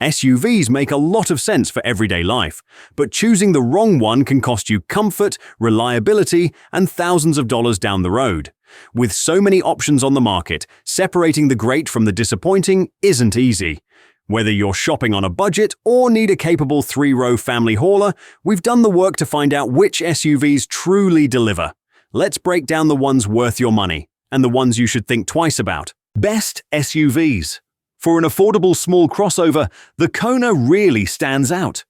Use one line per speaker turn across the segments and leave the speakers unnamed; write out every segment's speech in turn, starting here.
SUVs make a lot of sense for everyday life, but choosing the wrong one can cost you comfort, reliability, and thousands of dollars down the road. With so many options on the market, separating the great from the disappointing isn't easy. Whether you're shopping on a budget or need a capable three-row family hauler, we've done the work to find out which SUVs truly deliver. Let's break down the ones worth your money, and the ones you should think twice about. Best SUVs. For an affordable small crossover, the Kona really stands out.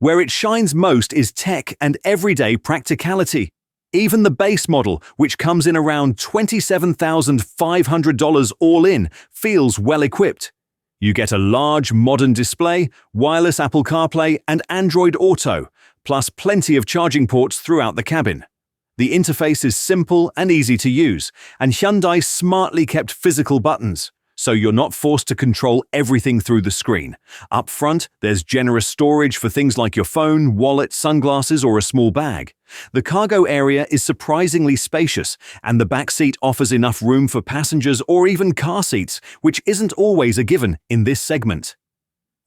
Where it shines most is tech and everyday practicality. Even the base model, which comes in around $27,500 all in, feels well equipped. You get a large, modern display, wireless Apple CarPlay and Android Auto, plus plenty of charging ports throughout the cabin. The interface is simple and easy to use, and Hyundai smartly kept physical buttons, so you're not forced to control everything through the screen. Up front, there's generous storage for things like your phone, wallet, sunglasses, or a small bag. The cargo area is surprisingly spacious, and the back seat offers enough room for passengers or even car seats, which isn't always a given in this segment.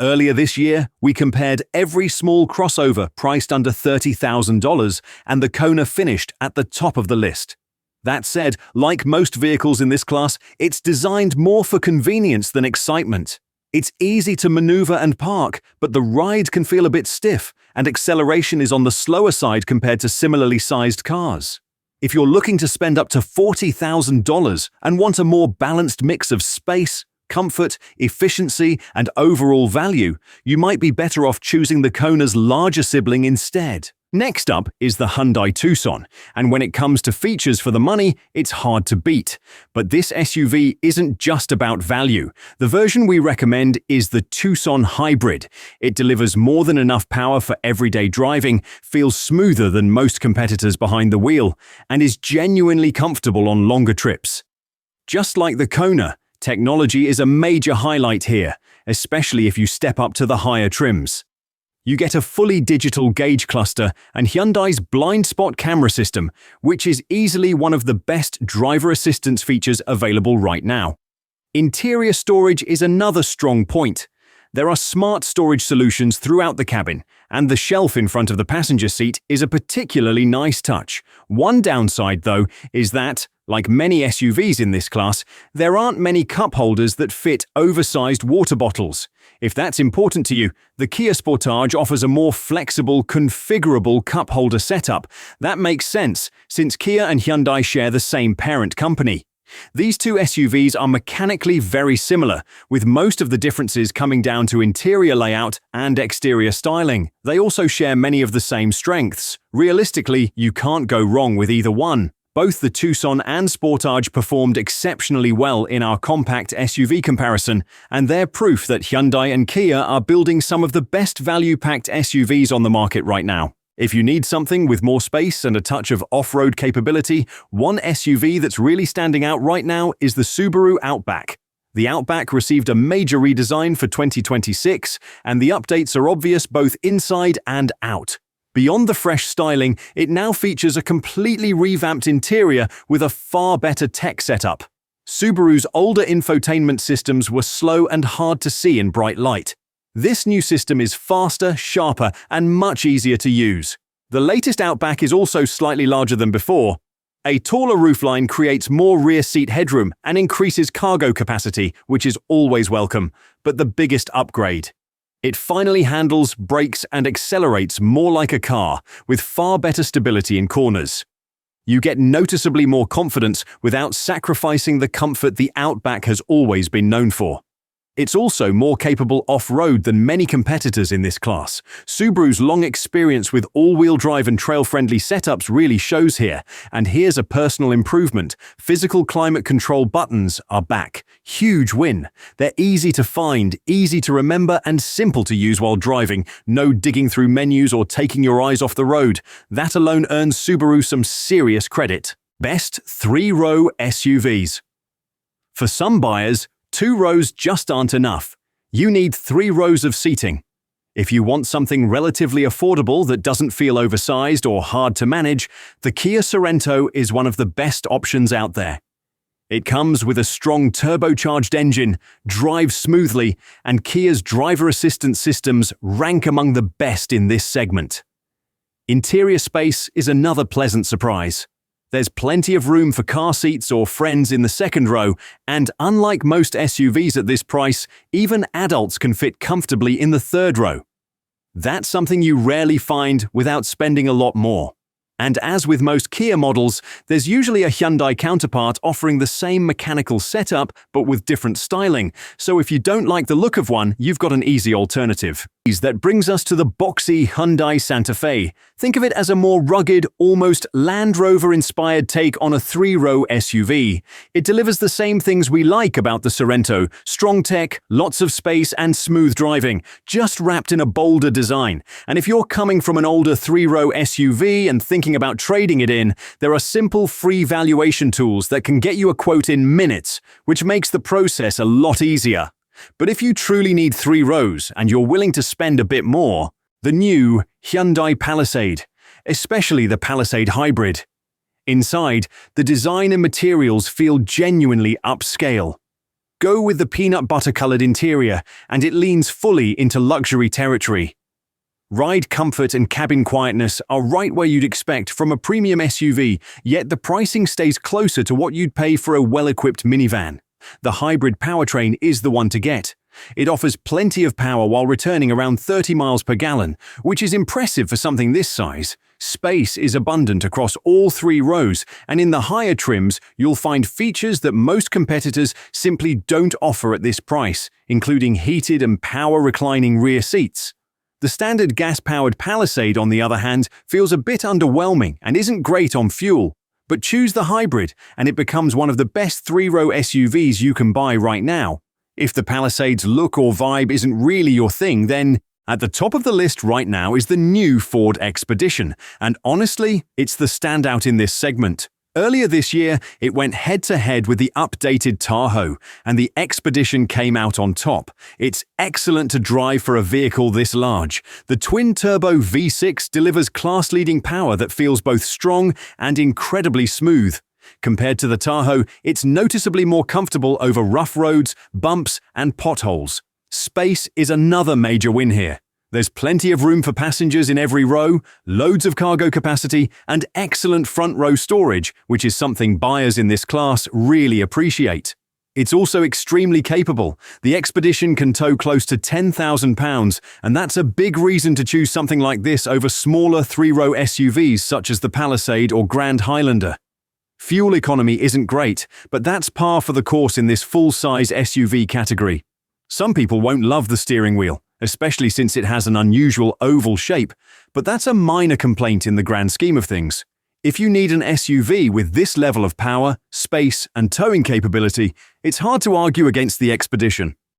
Earlier this year, we compared every small crossover priced under $30,000, and the Kona finished at the top of the list. That said, like most vehicles in this class, it's designed more for convenience than excitement. It's easy to maneuver and park, but the ride can feel a bit stiff, and acceleration is on the slower side compared to similarly sized cars. If you're looking to spend up to $40,000 and want a more balanced mix of space, comfort, efficiency, and overall value, you might be better off choosing the Kona's larger sibling instead. Next up is the Hyundai Tucson, and when it comes to features for the money, it's hard to beat. But this SUV isn't just about value. The version we recommend is the Tucson Hybrid. It delivers more than enough power for everyday driving, feels smoother than most competitors behind the wheel, and is genuinely comfortable on longer trips. Just like the Kona, technology is a major highlight here, especially if you step up to the higher trims. You get a fully digital gauge cluster and Hyundai's blind spot camera system, which is easily one of the best driver assistance features available right now. Interior storage is another strong point. There are smart storage solutions throughout the cabin, and the shelf in front of the passenger seat is a particularly nice touch. One downside, though, is that, like many SUVs in this class, there aren't many cup holders that fit oversized water bottles. If that's important to you, the Kia Sportage offers a more flexible, configurable cup holder setup. That makes sense, since Kia and Hyundai share the same parent company. These two SUVs are mechanically very similar, with most of the differences coming down to interior layout and exterior styling. They also share many of the same strengths. Realistically, you can't go wrong with either one. Both the Tucson and Sportage performed exceptionally well in our compact SUV comparison, and they're proof that Hyundai and Kia are building some of the best value-packed SUVs on the market right now. If you need something with more space and a touch of off-road capability, one SUV that's really standing out right now is the Subaru Outback. The Outback received a major redesign for 2026, and the updates are obvious both inside and out. Beyond the fresh styling, it now features a completely revamped interior with a far better tech setup. Subaru's older infotainment systems were slow and hard to see in bright light. This new system is faster, sharper, and much easier to use. The latest Outback is also slightly larger than before. A taller roofline creates more rear seat headroom and increases cargo capacity, which is always welcome, but the biggest upgrade. It finally handles, brakes, and accelerates more like a car, with far better stability in corners. You get noticeably more confidence without sacrificing the comfort the Outback has always been known for. It's also more capable off-road than many competitors in this class. Subaru's long experience with all-wheel drive and trail-friendly setups really shows here. And here's a personal improvement. Physical climate control buttons are back. Huge win. They're easy to find, easy to remember, and simple to use while driving. No digging through menus or taking your eyes off the road. That alone earns Subaru some serious credit. Best three-row SUVs. For some buyers, 2 rows just aren't enough. You need 3 rows of seating. If you want something relatively affordable that doesn't feel oversized or hard to manage, the Kia Sorento is one of the best options out there. It comes with a strong turbocharged engine, drives smoothly, and Kia's driver assistance systems rank among the best in this segment. Interior space is another pleasant surprise. There's plenty of room for car seats or friends in the second row, and unlike most SUVs at this price, even adults can fit comfortably in the third row. That's something you rarely find without spending a lot more. And as with most Kia models, there's usually a Hyundai counterpart offering the same mechanical setup but with different styling, so if you don't like the look of one, you've got an easy alternative. That brings us to the boxy Hyundai Santa Fe. Think of it as a more rugged, almost Land Rover-inspired take on a three-row SUV. It delivers the same things we like about the Sorento: strong tech, lots of space, and smooth driving, just wrapped in a bolder design. And if you're coming from an older three-row SUV and thinking about trading it in, there are simple free valuation tools that can get you a quote in minutes, which makes the process a lot easier. But if you truly need three rows and you're willing to spend a bit more, the new Hyundai Palisade, especially the Palisade Hybrid. Inside, the design and materials feel genuinely upscale. Go with the peanut butter-colored interior, and it leans fully into luxury territory. Ride comfort and cabin quietness are right where you'd expect from a premium SUV, yet the pricing stays closer to what you'd pay for a well-equipped minivan. The hybrid powertrain is the one to get. It offers plenty of power while returning around 30 miles per gallon, which is impressive for something this size. Space is abundant across all three rows, and in the higher trims, you'll find features that most competitors simply don't offer at this price, including heated and power-reclining rear seats. The standard gas-powered Palisade, on the other hand, feels a bit underwhelming and isn't great on fuel. But choose the hybrid, and it becomes one of the best three-row SUVs you can buy right now. If the Palisade's look or vibe isn't really your thing, then at the top of the list right now is the new Ford Expedition, and honestly, it's the standout in this segment. Earlier this year, it went head-to-head with the updated Tahoe, and the Expedition came out on top. It's excellent to drive for a vehicle this large. The twin-turbo V6 delivers class-leading power that feels both strong and incredibly smooth. Compared to the Tahoe, it's noticeably more comfortable over rough roads, bumps, and potholes. Space is another major win here. There's plenty of room for passengers in every row, loads of cargo capacity, and excellent front row storage, which is something buyers in this class really appreciate. It's also extremely capable. The Expedition can tow close to 10,000 pounds, and that's a big reason to choose something like this over smaller three-row SUVs such as the Palisade or Grand Highlander. Fuel economy isn't great, but that's par for the course in this full-size SUV category. Some people won't love the steering wheel, especially since it has an unusual oval shape, but that's a minor complaint in the grand scheme of things. If you need an SUV with this level of power, space, and towing capability, it's hard to argue against the Expedition.